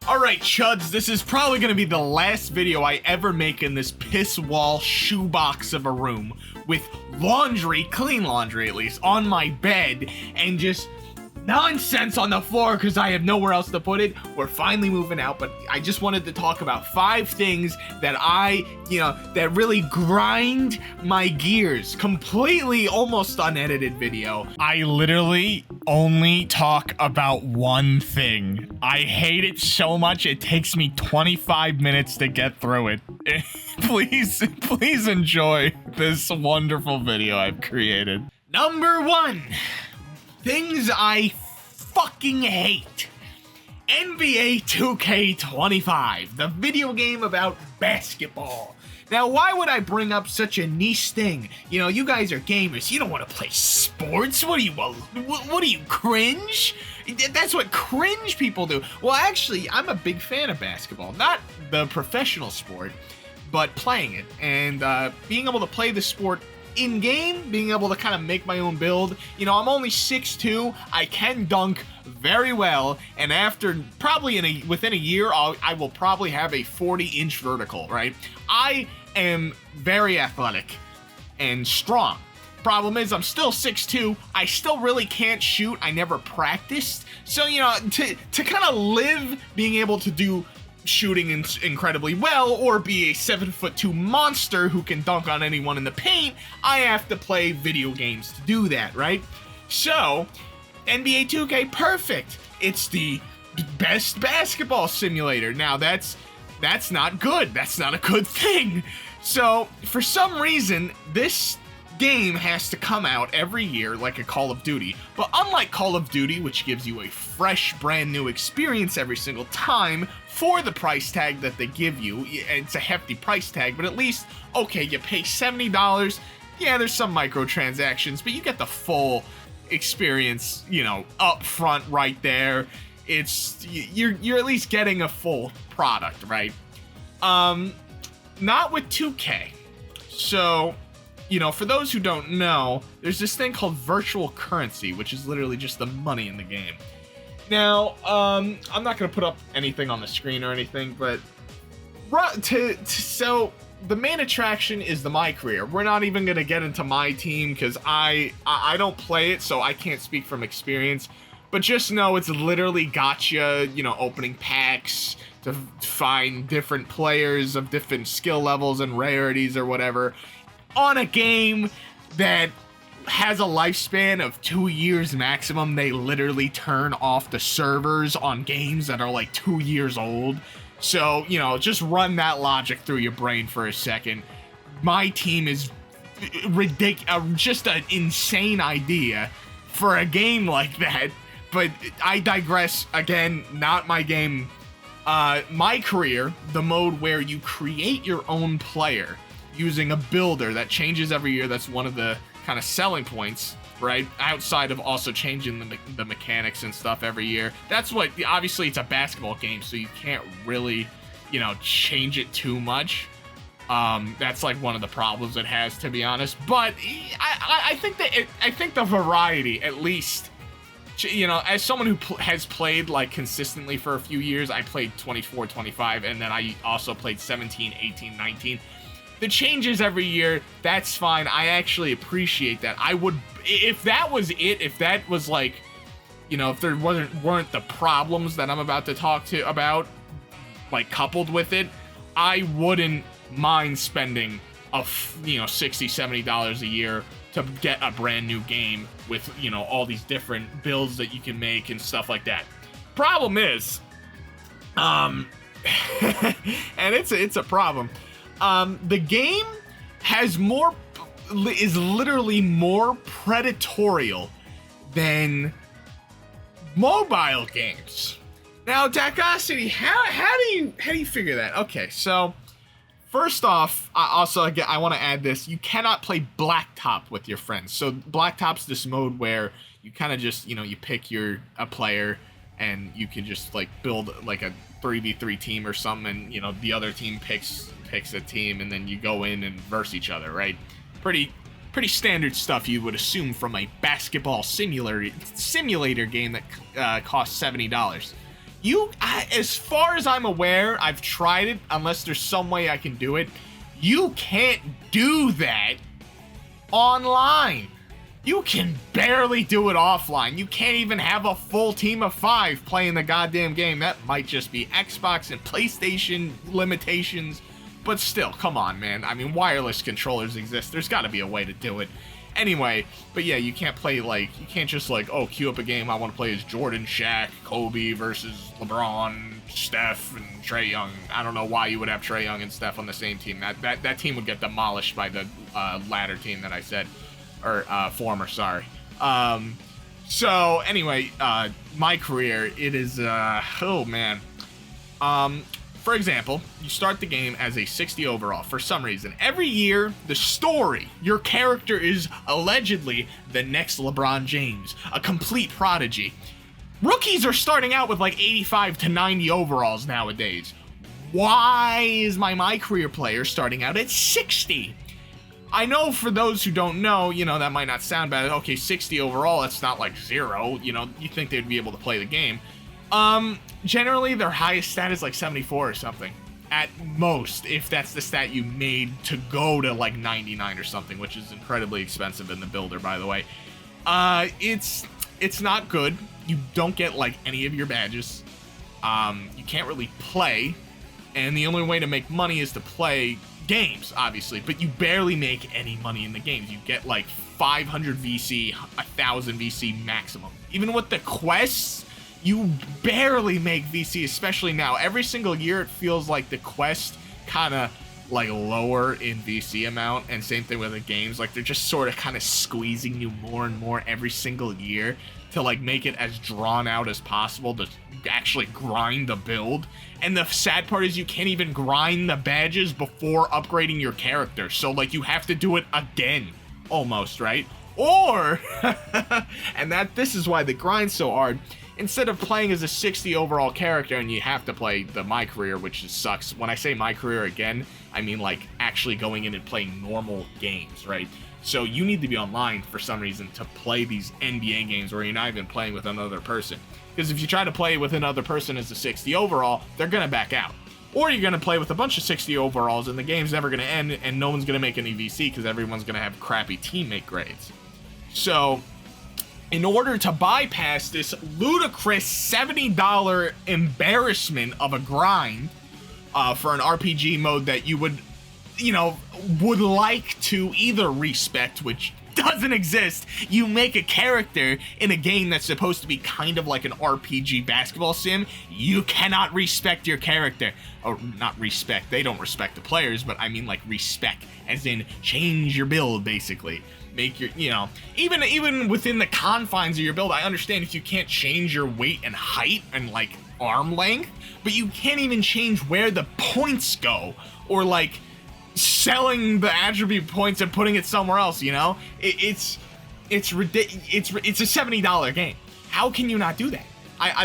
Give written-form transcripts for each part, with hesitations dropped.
Alright, chuds, this is probably gonna be the last video I ever make in this piss wall shoebox of a room with laundry, clean laundry at least, on my bed and just nonsense on the floor because I have nowhere else to put it. We're finally moving out, but I just wanted to talk about 5 things that that really grind my gears. Completely almost unedited video. I literally only talk about one thing. I hate it so much it takes me 25 minutes to get through it. Please enjoy this wonderful video I've created. Number 1. Things I fucking hate. NBA 2K25, the video game about basketball. Now, why would I bring up such a niche thing? You know, you guys are gamers. You don't want to play sports. What are you, cringe? That's what cringe people do. Well, actually, I'm a big fan of basketball. Not the professional sport, but playing it. And being able to play the sport in-game, being able to kind of make my own build. You know, I'm only 6'2", I can dunk very well, and after probably within a year, I will probably have a 40-inch vertical, right? I am very athletic and strong. Problem is, I'm still 6'2", I still really can't shoot, I never practiced. So, you know, to kind of live being able to do shooting incredibly well, or be a 7'2" monster who can dunk on anyone in the paint, I have to play video games to do that, right? So, NBA 2K, perfect. It's the best basketball simulator. Now, that's not good. That's not a good thing. So, for some reason, this game has to come out every year like a Call of Duty. But unlike Call of Duty, which gives you a fresh, brand new experience every single time for the price tag that they give you, it's a hefty price tag, but at least, okay, you pay $70. Yeah, there's some microtransactions, but you get the full experience, you know, up front right there. You're at least getting a full product, right? Not with 2K. So, you know, for those who don't know, there's this thing called virtual currency, which is literally just the money in the game. Now, I'm not going to put up anything on the screen or anything, but so the main attraction is the My Career. We're not even going to get into my team because I don't play it, so I can't speak from experience. But just know it's literally gotcha, you know, opening packs to find different players of different skill levels and rarities or whatever on a game that has a lifespan of 2 years maximum. They literally turn off the servers on games that are like 2 years old. So, you know, just run that logic through your brain for a second. My team is ridiculous, just an insane idea for a game like that. But I digress. Again, not my game. My Career, the mode where you create your own player using a builder that changes every year. That's one of the kind of selling points, right? Outside of also changing the mechanics and stuff every year. That's what, obviously it's a basketball game, so you can't really, you know, change it too much. That's like one of the problems it has, to be honest. But I think the variety, at least, you know, as someone who has played like consistently for a few years, I played 24, 25, and then I also played 17, 18, 19. The changes every year, that's fine. I actually appreciate that. I would, if that was it, if that was like, you know, if there weren't the problems that I'm about to talk about, like coupled with it, I wouldn't mind spending $60, $70 a year to get a brand new game with, you know, all these different builds that you can make and stuff like that. Problem is, and it's a problem. The game is literally more predatorial than mobile games. Now, Dakosity, how do you figure that? Okay, so first off, I want to add this: you cannot play Blacktop with your friends. So Blacktop's this mode where you kind of just, you know, you pick a player and you can just like build like a 3v3 team or something, and you know the other team picks a team, and then you go in and verse each other, right? Pretty standard stuff you would assume from a basketball simulator game that costs $70. As far as I'm aware, I've tried it, unless there's some way I can do it. You can't do that online. You can barely do it offline. You can't even have a full team of 5 playing the goddamn game. That might just be Xbox and PlayStation limitations, but still, come on, man. I mean, wireless controllers exist. There's got to be a way to do it. Anyway, but yeah, you can't play, like, you can't just, like, oh, queue up a game I want to play as Jordan, Shaq, Kobe versus LeBron, Steph, and Trae Young. I don't know why you would have Trae Young and Steph on the same team. That team would get demolished by the latter team that I said. Or, former, sorry. So, anyway, my career, it is, oh, man. For example, you start the game as a 60 overall for some reason. Every year, the story, your character is allegedly the next LeBron James, a complete prodigy. Rookies are starting out with like 85 to 90 overalls nowadays. Why is my career player starting out at 60? I know for those who don't know, you know, that might not sound bad. Okay, 60 overall, that's not like 0. You know, you think they'd be able to play the game. Generally, their highest stat is like 74 or something. At most, if that's the stat you made to go to like 99 or something, which is incredibly expensive in the builder, by the way. It's not good. You don't get like any of your badges. You can't really play. And the only way to make money is to play games, obviously, but you barely make any money in the games. You get like 500 VC, 1000 VC maximum. Even with the quests, you barely make VC, especially now. Every single year, it feels like the quest kind of like lower in VC amount, and same thing with the games. Like they're just sort of kind of squeezing you more and more every single year to like make it as drawn out as possible to actually grind the build. And the sad part is you can't even grind the badges before upgrading your character. So like you have to do it again, almost, right? Or, and this is why the grind's so hard. Instead of playing as a 60 overall character and you have to play the My Career, which just sucks. When I say My Career again, I mean like actually going in and playing normal games, right? So you need to be online for some reason to play these NBA games where you're not even playing with another person. Because if you try to play with another person as a 60 overall, they're going to back out. Or you're going to play with a bunch of 60 overalls and the game's never going to end and no one's going to make any VC because everyone's going to have crappy teammate grades. So in order to bypass this ludicrous $70 embarrassment of a grind for an RPG mode that you would, you know, would like to either respect, which doesn't exist, you make a character in a game that's supposed to be kind of like an RPG basketball sim. You cannot respect your character. Or not respect, they don't respect the players, but I mean like respect, as in change your build, basically. Make your, you know, even within the confines of your build, I understand if you can't change your weight and height and like arm length, but you can't even change where the points go, or like selling the attribute points and putting it somewhere else, you know? It's ridiculous. It's a $70 game. How can you not do that?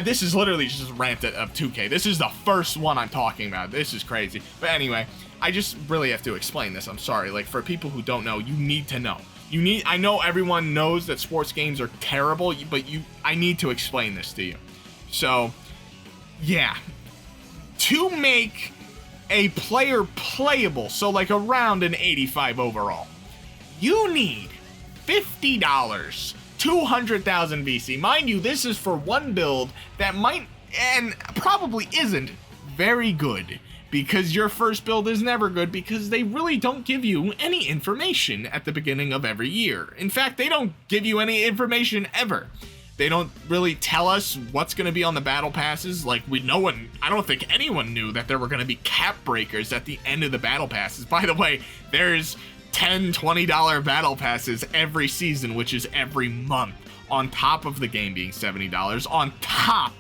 This is literally just a rant of 2K. This is the first one I'm talking about. This is crazy. But anyway, I just really have to explain this. I'm sorry. Like, for people who don't know, you need to know. I know everyone knows that sports games are terrible, but I need to explain this to you. So, yeah. To make a player playable, so like around an 85 overall, you need $50, 200,000 VC. Mind you, this is for one build that might, and probably isn't, very good. Because your first build is never good, because they really don't give you any information at the beginning of every year. In fact, they don't give you any information ever. They don't really tell us what's going to be on the battle passes. Like, I don't think anyone knew that there were going to be cap breakers at the end of the battle passes. By the way, there's $10, $20 battle passes every season, which is every month, on top of the game being $70, on top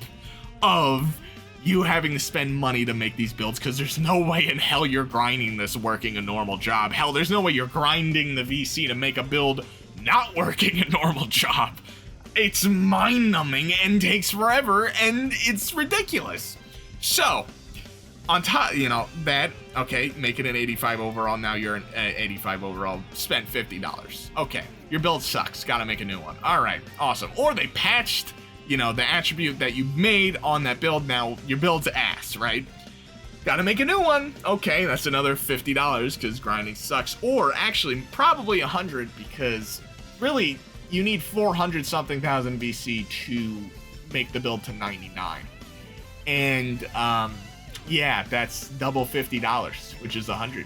of you having to spend money to make these builds, because there's no way in hell you're grinding this working a normal job. Hell, there's no way you're grinding the VC to make a build not working a normal job. It's mind-numbing and takes forever, and it's ridiculous. So, on top, you know, that, okay, make it an 85 overall, now you're an 85 overall, spent $50. Okay, your build sucks, gotta make a new one. Alright, awesome. Or they patched you know, the attribute that you made on that build. Now your build's ass, right? Gotta make a new one. Okay, that's another $50 because grinding sucks. Or actually, probably 100 because really you need 400 something thousand VC to make the build to 99. And yeah, that's double $50, which is 100.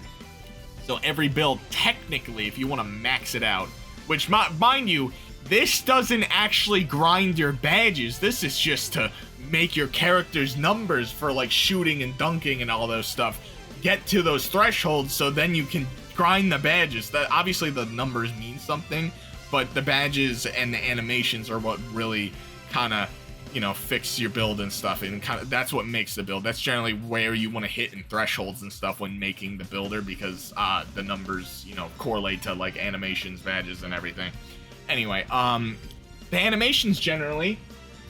So every build, technically, if you want to max it out, which mind you, this doesn't actually grind your badges. This is just to make your character's numbers for like shooting and dunking and all those stuff get to those thresholds, so then you can grind the badges. That obviously the numbers mean something, but the badges and the animations are what really kind of, you know, fix your build and stuff, and kind of that's what makes the build. That's generally where you want to hit in thresholds and stuff when making the builder, because the numbers, you know, correlate to like animations, badges, and everything. Anyway, the animations generally,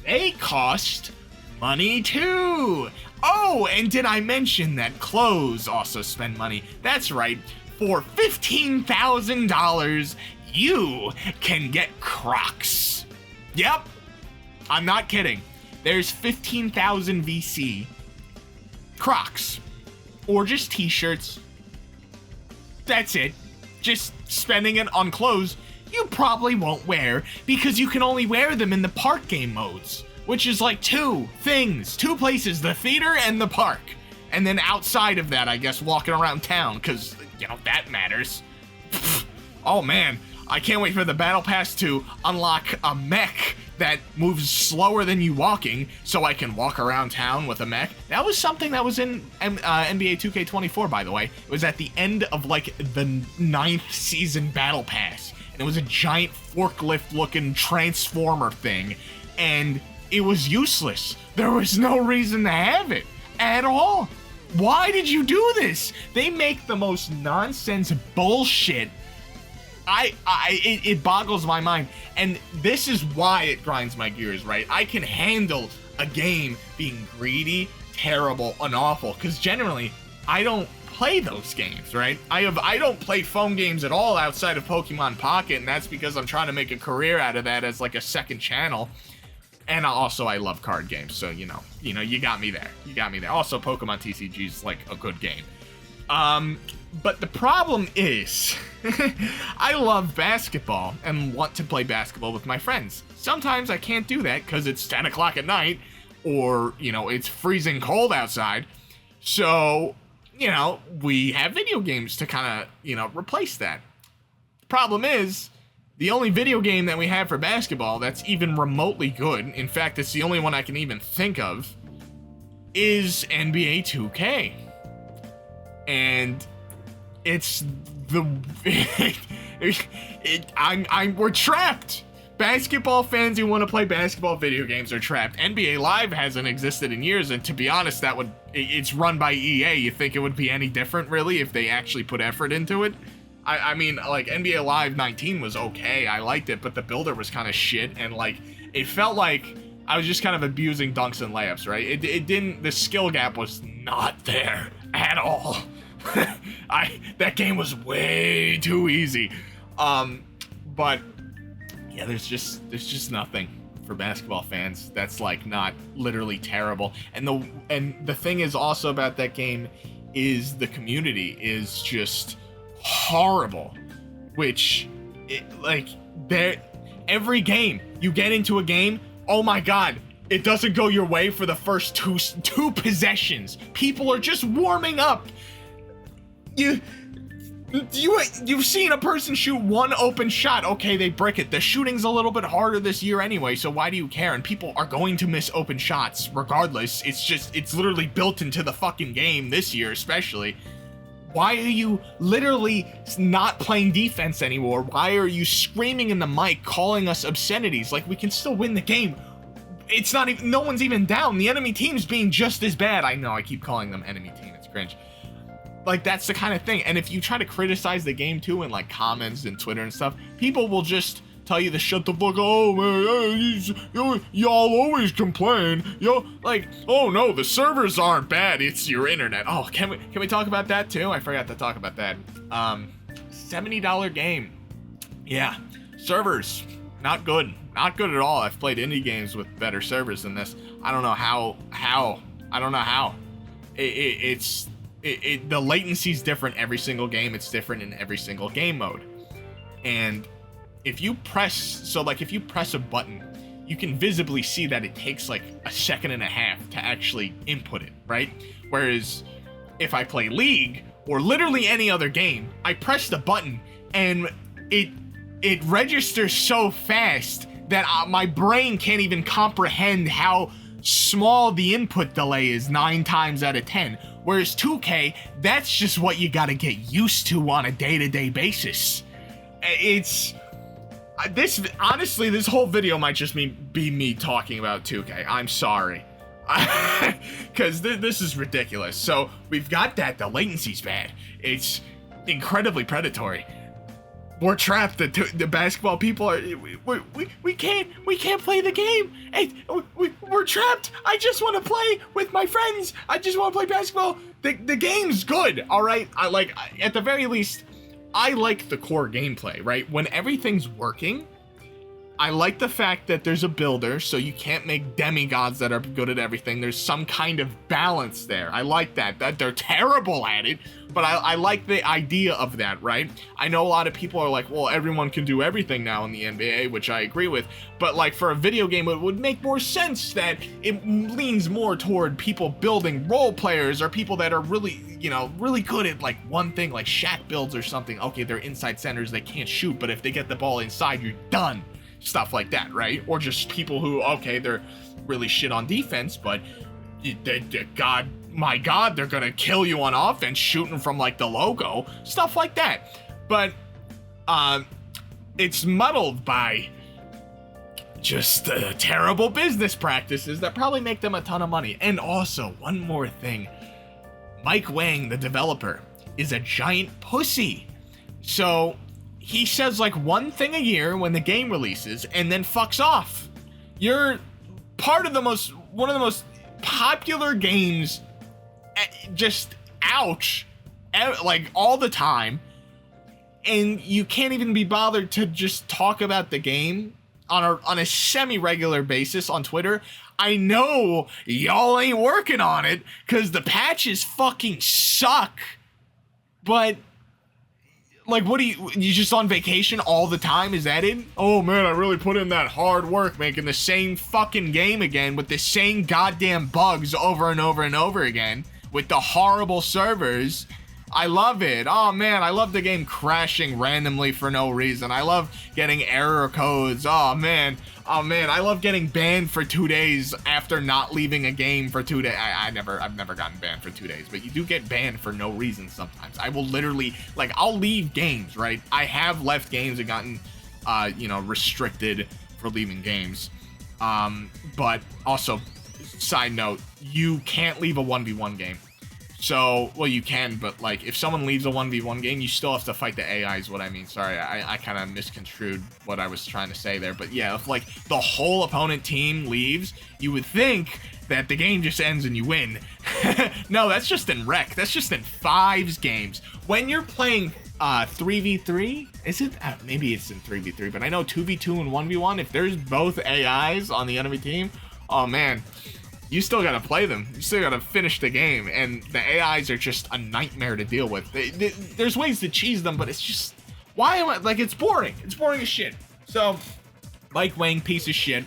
they cost money too. Oh, and did I mention that clothes also spend money? That's right. For $15,000, you can get Crocs. Yep, I'm not kidding. There's 15,000 VC Crocs, or just t-shirts. That's it. Just spending it on clothes you probably won't wear, because you can only wear them in the park game modes, which is like two places, the theater and the park. And then outside of that, I guess walking around town, because, you know, that matters. Oh man, I can't wait for the battle pass to unlock a mech that moves slower than you walking, so I can walk around town with a mech. That was something that was in NBA 2K24, by the way. It was at the end of like the 9th season battle pass. And it was a giant forklift-looking transformer thing, and it was useless. There was no reason to have it at all. Why did you do this? They make the most nonsense bullshit. It boggles my mind, and this is why it grinds my gears, right? I can handle a game being greedy, terrible, and awful, because generally I don't play those games, right? I don't play phone games at all outside of Pokemon Pocket, and that's because I'm trying to make a career out of that as like a second channel. And also I love card games, so you know, you got me there. Also, Pokemon TCG is like a good game. But the problem is, I love basketball and want to play basketball with my friends. Sometimes I can't do that because it's 10 o'clock at night, or, you know, it's freezing cold outside. So, you know, we have video games to kind of, you know, replace that. The problem is, the only video game that we have for basketball that's even remotely good, in fact, it's the only one I can even think of, is NBA 2K. And it's the we're trapped. Basketball fans who want to play basketball video games are trapped. NBA Live hasn't existed in years, and to be honest, it's run by EA. You think it would be any different, really, if they actually put effort into it? I mean, like, NBA Live 19 was okay. I liked it, but the builder was kind of shit, and like, it felt like I was just kind of abusing dunks and layups, right? It didn't. The skill gap was not there at all. That game was way too easy. But yeah, there's just nothing for basketball fans that's like not literally terrible. And the thing is also about that game is the community is just horrible, which every game you get into a game, oh my god, it doesn't go your way for the first two possessions. People are just warming up. You've seen a person shoot one open shot. Okay, they brick it. The shooting's a little bit harder this year anyway, so why do you care? And people are going to miss open shots regardless. It's literally built into the fucking game this year, especially. Why are you literally not playing defense anymore? Why are you screaming in the mic, calling us obscenities? Like, we can still win the game. It's not even, no one's even down. The enemy team's being just as bad. I know, I keep calling them enemy team. It's cringe. Like, that's the kind of thing. And if you try to criticize the game too in like comments and Twitter and stuff, people will just tell you to shut the fuck up. Oh man, y'all always complain. Like, oh no, the servers aren't bad, it's your internet. Oh, can we talk about that too? I forgot to talk about that. $70 game. Yeah, servers not good. Not good at all. I've played indie games with better servers than this. I don't know how. I don't know how. The latency's different every single game. It's different in every single game mode. And if you press a button, you can visibly see that it takes like a second and a half to actually input it, right? Whereas if I play League or literally any other game, I press the button and it registers so fast that my brain can't even comprehend how small the input delay is 9 times out of 10. Whereas 2K, that's just what you gotta get used to on a day-to-day basis. Honestly, this whole video might just be me talking about 2K. I'm sorry. Because this is ridiculous. So we've got that. The latency's bad. It's incredibly predatory. We're trapped. The basketball people are. We can't play the game. Hey, we're trapped. I just want to play with my friends. I just want to play basketball. The game's good. All right. At the very least, I like the core gameplay. Right. When everything's working, I like the fact that there's a builder, so you can't make demigods that are good at everything. There's some kind of balance there. I like that. They're terrible at it, but I like the idea of that, right? I know a lot of people are like, well, everyone can do everything now in the NBA, which I agree with, but like for a video game, it would make more sense that it leans more toward people building role players or people that are really, really good at like one thing, like Schlatt builds or something. Okay, they're inside centers, they can't shoot, but if they get the ball inside, you're done. Stuff like that, right? Or just people who, okay, they're really shit on defense, but my God, they're gonna kill you on offense shooting from like the logo. Stuff like that. But it's muddled by just terrible business practices that probably make them a ton of money. And also, one more thing. Mike Wang, the developer, is a giant pussy. So he says like one thing a year when the game releases and then fucks off. You're part of one of the most popular games, just ouch, like all the time, and you can't even be bothered to just talk about the game on a semi-regular basis on Twitter. I know y'all ain't working on it because the patches fucking suck, but like, what you just on vacation all the time? Is that it? Oh man, I really put in that hard work making the same fucking game again with the same goddamn bugs over and over and over again with the horrible servers. I love it. Oh man, I love the game crashing randomly for no reason. I love getting error codes. Oh man, I love getting banned for 2 days after not leaving a game for 2 days. I've never gotten banned for 2 days, but you do get banned for no reason sometimes. I will literally, like, I'll leave games, right? I have left games and gotten, restricted for leaving games. But also, side note, you can't leave a 1v1 game. So, well, you can, but like, if someone leaves a 1v1 game, you still have to fight the AI is what I mean. Sorry, I kind of misconstrued what I was trying to say there. But yeah, if like the whole opponent team leaves, you would think that the game just ends and you win. No, that's just in Rec. That's just in Fives games. When you're playing 3v3, is it? Maybe it's in 3v3, but I know 2v2 and 1v1, if there's both AIs on the enemy team, oh man, you still gotta play them. You still gotta finish the game, and the AIs are just a nightmare to deal with. There's ways to cheese them, but it's just, why am I, like, it's boring. It's boring as shit. So, Mike Wang, piece of shit.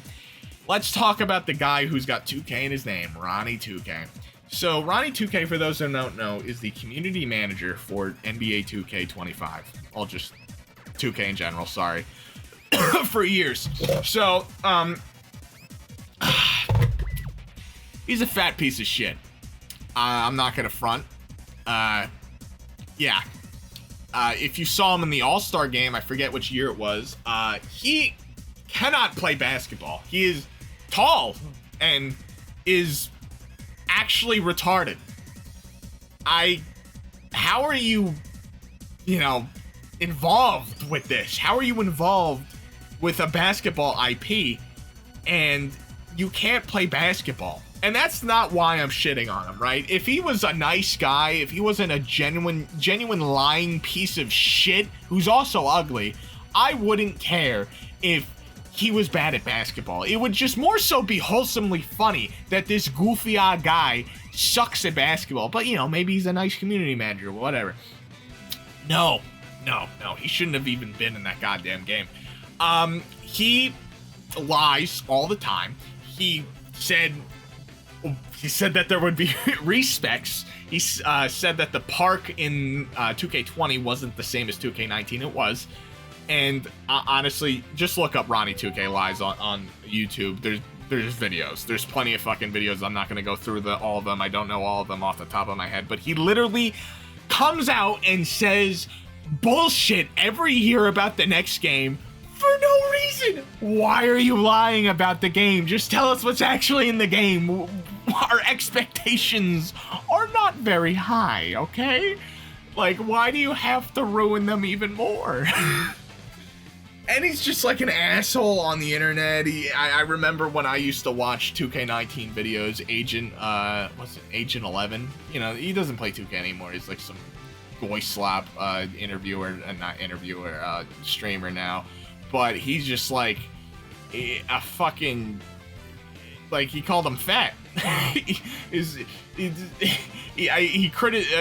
Let's talk about the guy who's got 2K in his name, Ronnie 2K. So, Ronnie 2K, for those who don't know, is the community manager for NBA 2K25. I'll just, 2K in general, sorry. For years. So, he's a fat piece of shit. I'm not gonna front. Yeah. If you saw him in the All-Star game, I forget which year it was, he cannot play basketball. He is tall and is actually retarded. How are you, involved with this? How are you involved with a basketball IP and you can't play basketball? And that's not why I'm shitting on him, right? If he was a nice guy, if he wasn't a genuine lying piece of shit who's also ugly, I wouldn't care if he was bad at basketball. It would just more so be wholesomely funny that this goofy-odd guy sucks at basketball. But, you know, maybe he's a nice community manager, whatever. No, he shouldn't have even been in that goddamn game. He lies all the time. He said that there would be respecs. He said that the park in 2K20 wasn't the same as 2K19. It was. And honestly, just look up Ronnie 2K lies on YouTube. There's videos. There's plenty of fucking videos. I'm not going to go through all of them. I don't know all of them off the top of my head. But he literally comes out and says bullshit every year about the next game for no reason. Why are you lying about the game? Just tell us what's actually in the game. Our expectations are not very high, okay? Like, why do you have to ruin them even more? And he's just like an asshole on the internet. I remember when I used to watch 2K19 videos, Agent 11? You know, he doesn't play 2K anymore. He's like some goy slop streamer now. But he's just like a fucking, like, he called him fat.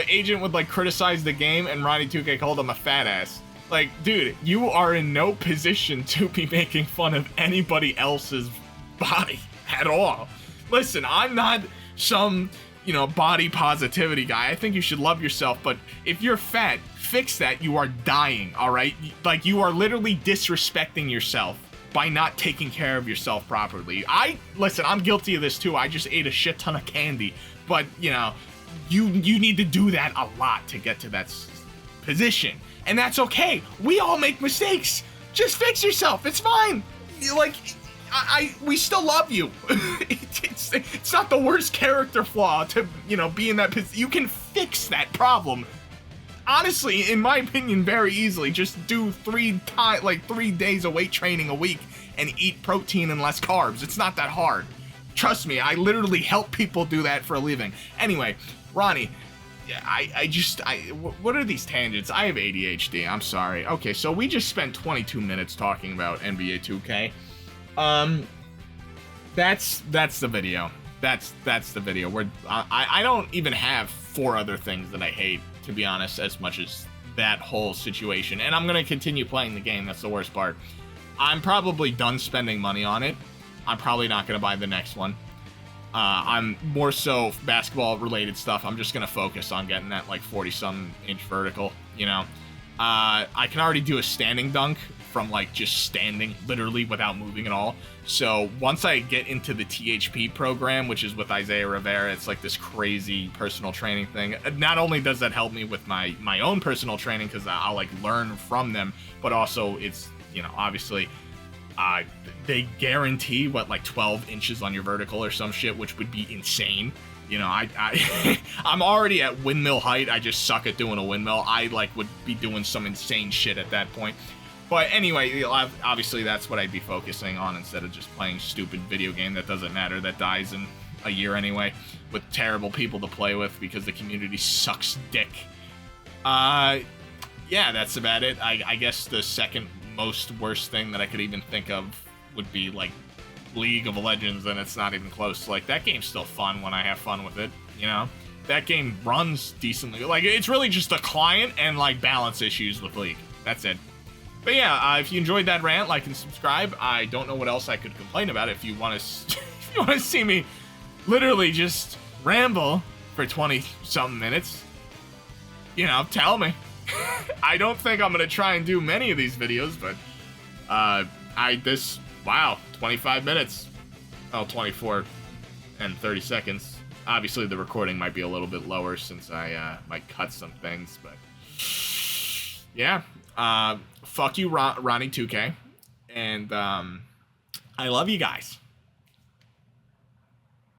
Agent would like criticize the game, and Ronnie 2K called him a fat ass. Like, dude, you are in no position to be making fun of anybody else's body at all. Listen, I'm not some, you know, body positivity guy. I think you should love yourself, but if you're fat, fix that. You are dying, all right? Like, you are literally disrespecting yourself by not taking care of yourself properly. Listen, I'm guilty of this too. I just ate a shit ton of candy, but, you know, you need to do that a lot to get to that position. And that's okay. We all make mistakes. Just fix yourself. It's fine. Like, we still love you. It's not the worst character flaw to, you know, be in that position. You can fix that problem. Honestly, in my opinion, very easily. Just do 3 days of weight training a week and eat protein and less carbs. It's not that hard. Trust me, I literally help people do that for a living. Anyway, Ronnie, what are these tangents? I have ADHD, I'm sorry. Okay, so we just spent 22 minutes talking about NBA 2K. That's the video. That's the video. Where I don't even have 4 other things that I hate, to be honest, as much as that whole situation. And I'm gonna continue playing the game. That's the worst part. I'm probably done spending money on it. I'm probably not gonna buy the next one. I'm more so basketball related stuff. I'm just gonna focus on getting that like 40-some inch vertical, you know. I can already do a standing dunk from like just standing literally without moving at all. So once I get into the THP program, which is with Isaiah Rivera, it's like this crazy personal training thing. Not only does that help me with my own personal training, because I'll like learn from them, but also it's, you know, obviously they guarantee like 12 inches on your vertical or some shit, which would be insane. You know, I'm already at windmill height. I just suck at doing a windmill. I like would be doing some insane shit at that point. But anyway, obviously that's what I'd be focusing on instead of just playing stupid video game that doesn't matter, that dies in a year anyway, with terrible people to play with because the community sucks dick. Yeah, that's about it. I guess the second most worst thing that I could even think of would be like League of Legends, and it's not even close. Like, that game's still fun when I have fun with it, you know? That game runs decently. Like, it's really just a client and like balance issues with League. That's it. But yeah, if you enjoyed that rant, like and subscribe. I don't know what else I could complain about. If you want to see me literally just ramble for 20-something minutes, you know, tell me. I don't think I'm gonna try and do many of these videos, but wow, 25 minutes. Oh, 24 and 30 seconds. Obviously, the recording might be a little bit lower since I might cut some things, but yeah. Fuck you, Ronnie 2K, and I love you guys.